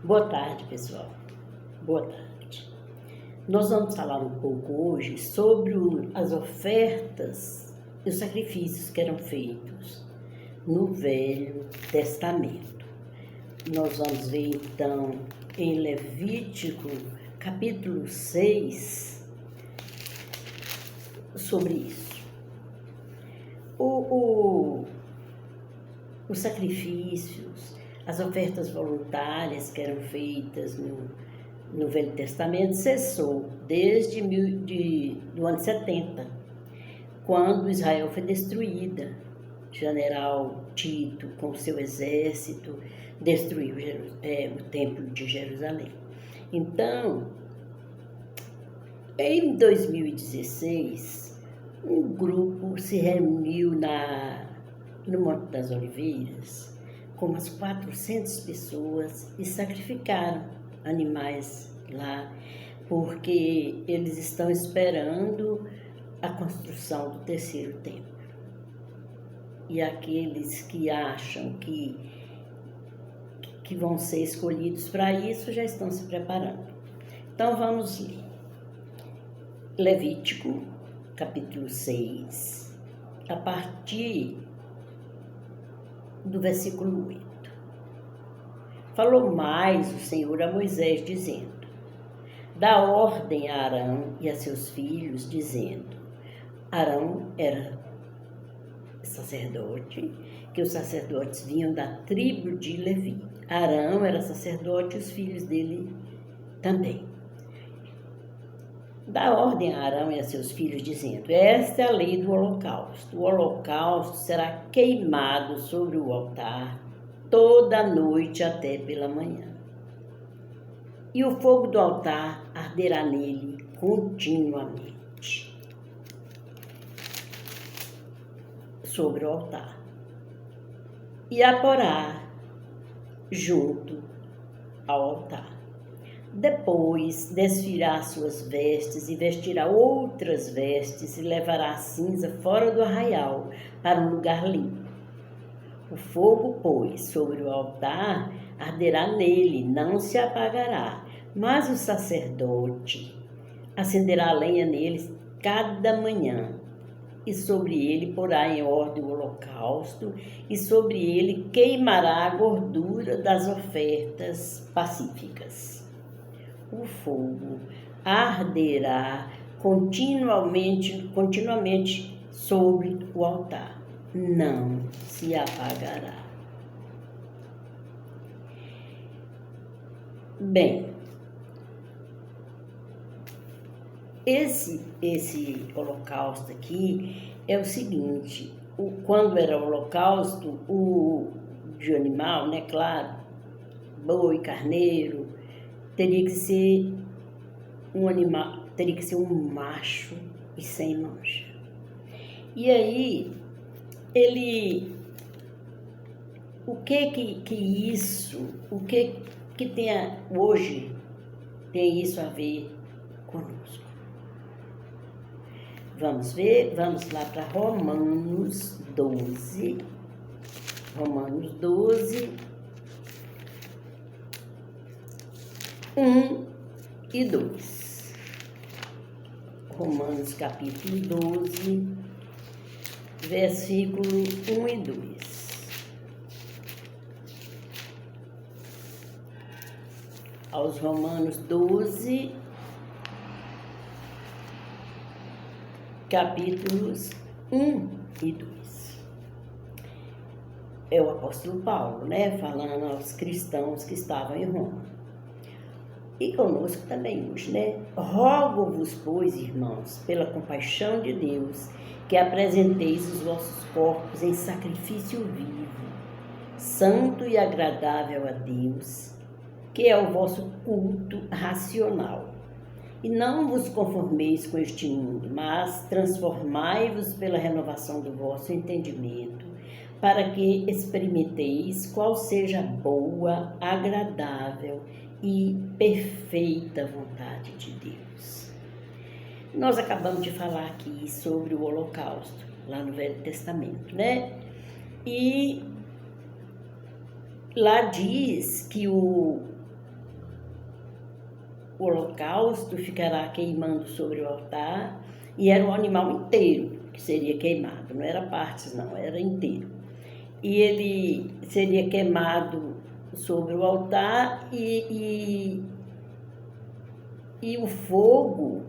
Boa tarde, pessoal. Boa tarde. Nós vamos falar um pouco hoje sobre as ofertas e os sacrifícios que eram feitos no Velho Testamento. Nós vamos ver então em Levítico capítulo 6 sobre isso. Os sacrifícios, as ofertas voluntárias que eram feitas no Velho Testamento cessou desde do ano 70, quando Israel foi destruída. O general Tito, com o seu exército, destruiu o Templo de Jerusalém. Então, em 2016, um grupo se reuniu no Monte das Oliveiras, com umas 400 pessoas, e sacrificaram animais lá, porque eles estão esperando a construção do terceiro templo. E aqueles que acham que vão ser escolhidos para isso já estão se preparando. Então vamos ler. Levítico, capítulo 6, a partir do versículo 8. Falou mais o Senhor a Moisés, dizendo: dá ordem a Arão e a seus filhos, dizendo: Arão era sacerdote, que os sacerdotes vinham da tribo de Levi. Arão era sacerdote e os filhos dele também. Dá ordem a Arão e a seus filhos, dizendo: esta é a lei do holocausto. O holocausto será queimado sobre o altar toda a noite até pela manhã. E o fogo do altar arderá nele continuamente sobre o altar. E a porá junto ao altar. Depois desfirá suas vestes e vestirá outras vestes e levará a cinza fora do arraial para um lugar limpo. O fogo, pois, sobre o altar arderá nele, não se apagará, mas o sacerdote acenderá a lenha nele cada manhã, e sobre ele porá em ordem o holocausto, e sobre ele queimará a gordura das ofertas pacíficas. O fogo arderá continuamente sobre o altar, não se apagará. Bem, esse holocausto aqui é o seguinte: quando era holocausto, de animal, né, claro, boi, carneiro, teria que ser um animal, teria que ser um macho e sem mancha. E aí, o que tem hoje tem isso a ver conosco? Vamos ver, vamos lá para Romanos 12, 1 e 2. Romanos capítulo 12, versículo 1 e 2. Aos Romanos 12, capítulos 1 e 2. É o apóstolo Paulo, né, falando aos cristãos que estavam em Roma. E conosco também hoje, né? Rogo-vos, pois, irmãos, pela compaixão de Deus, que apresenteis os vossos corpos em sacrifício vivo, santo e agradável a Deus, que é o vosso culto racional. E não vos conformeis com este mundo, mas transformai-vos pela renovação do vosso entendimento, para que experimenteis qual seja a boa, agradável e perfeita vontade de Deus. Nós acabamos de falar aqui sobre o holocausto, lá no Velho Testamento, né? E lá diz que holocausto ficará queimando sobre o altar, e era o animal inteiro que seria queimado, não era partes não, era inteiro. E ele seria queimado sobre o altar e o fogo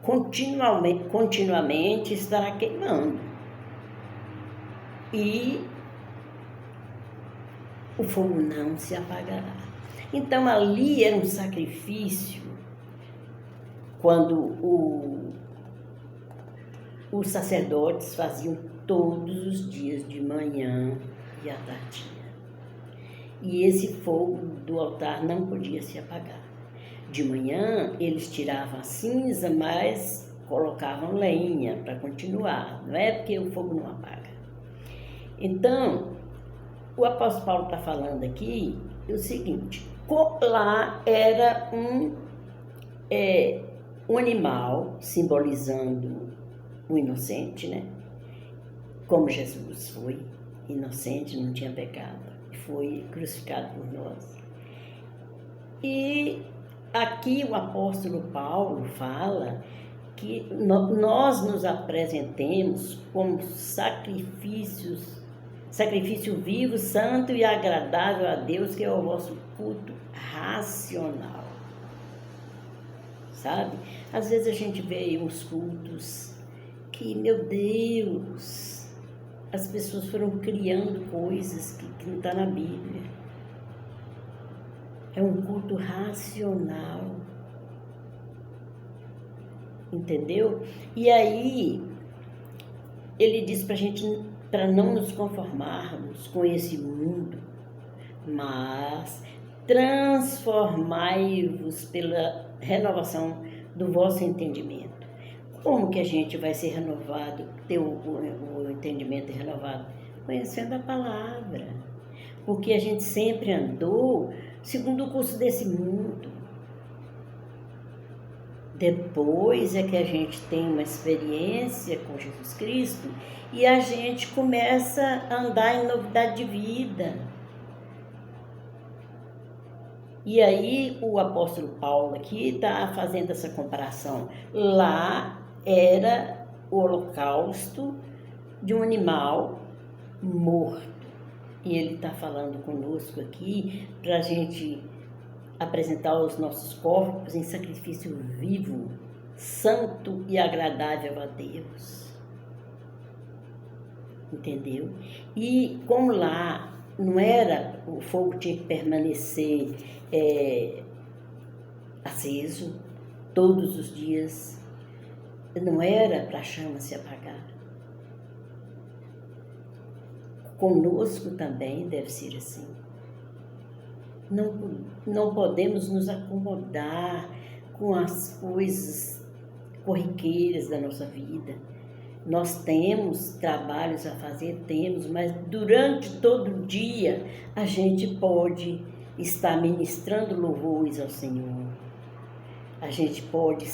continuamente estará queimando. E o fogo não se apagará. Então ali era um sacrifício quando os sacerdotes faziam todos os dias de manhã e à tardinha. E esse fogo do altar não podia se apagar. De manhã eles tiravam a cinza, mas colocavam lenha para continuar. Não é porque o fogo não apaga. Então, o apóstolo Paulo está falando aqui o seguinte: lá era um animal simbolizando o inocente, né? Como Jesus foi inocente, não tinha pecado, foi crucificado por nós. E aqui o apóstolo Paulo fala que nós nos apresentemos como sacrifício vivo, santo e agradável a Deus, que é o vosso culto racional. Sabe? Às vezes a gente vê uns cultos que, meu Deus, as pessoas foram criando coisas que não está na Bíblia. É um culto racional. Entendeu? E aí, ele diz para a gente, para não nos conformarmos com esse mundo, mas transformai-vos pela renovação do vosso entendimento. Como que a gente vai ser renovado, ter o entendimento renovado? Conhecendo a palavra. Porque a gente sempre andou segundo o curso desse mundo. Depois é que a gente tem uma experiência com Jesus Cristo e a gente começa a andar em novidade de vida. E aí o apóstolo Paulo aqui está fazendo essa comparação. Lá era o holocausto de um animal morto. E ele está falando conosco aqui para a gente apresentar os nossos corpos em sacrifício vivo, santo e agradável a Deus. Entendeu? E como lá não era, o fogo tinha que permanecer aceso todos os dias, não era para a chama se apagar. Conosco também deve ser assim. Não podemos nos acomodar com as coisas corriqueiras da nossa vida. Nós temos trabalhos a fazer, mas durante todo o dia a gente pode estar ministrando louvores ao Senhor. A gente pode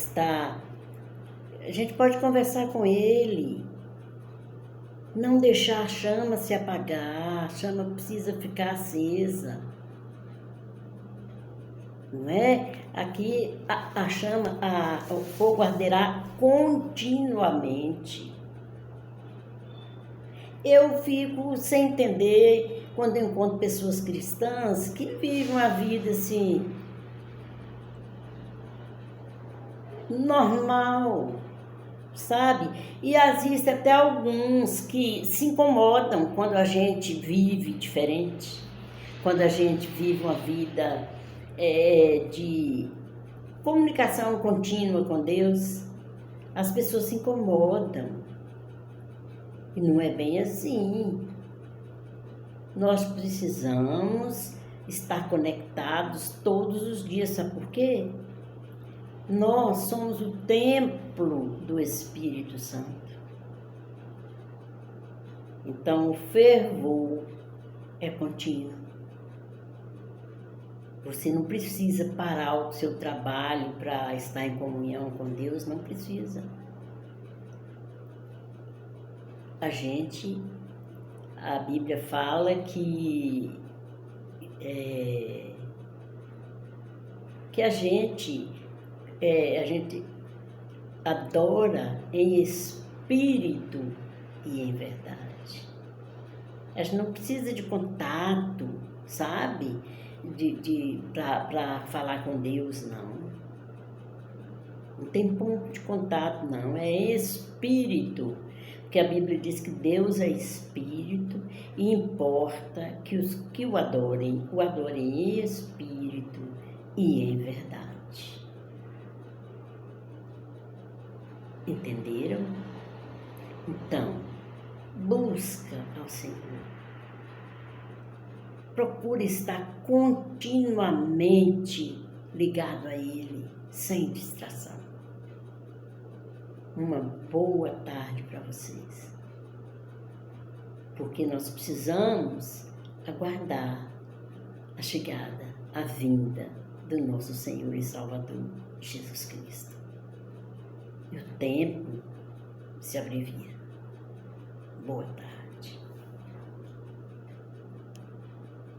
conversar com Ele. Não deixar a chama se apagar, a chama precisa ficar acesa. Não é? Aqui a chama, o fogo arderá continuamente. Eu fico sem entender quando eu encontro pessoas cristãs que vivem uma vida assim, normal, sabe? E existem até alguns que se incomodam quando a gente vive diferente, quando a gente vive uma vida de comunicação contínua com Deus. As pessoas se incomodam. E não é bem assim. Nós precisamos estar conectados todos os dias. Sabe por quê? Nós somos o templo do Espírito Santo. Então, o fervor é contínuo. Você não precisa parar o seu trabalho para estar em comunhão com Deus, não precisa. A Bíblia que a gente adora em espírito e em verdade. A gente não precisa de contato, sabe? Para falar com Deus, não. Não tem ponto de contato, não. É espírito. Porque a Bíblia diz que Deus é espírito e importa que os que o adorem em espírito e em verdade. Entenderam? Então, busca ao Senhor. Procura estar continuamente ligado a Ele, sem distração. Uma boa tarde para vocês. Porque nós precisamos aguardar a chegada, a vinda do nosso Senhor e Salvador, Jesus Cristo. E o tempo se abrevia. Boa tarde.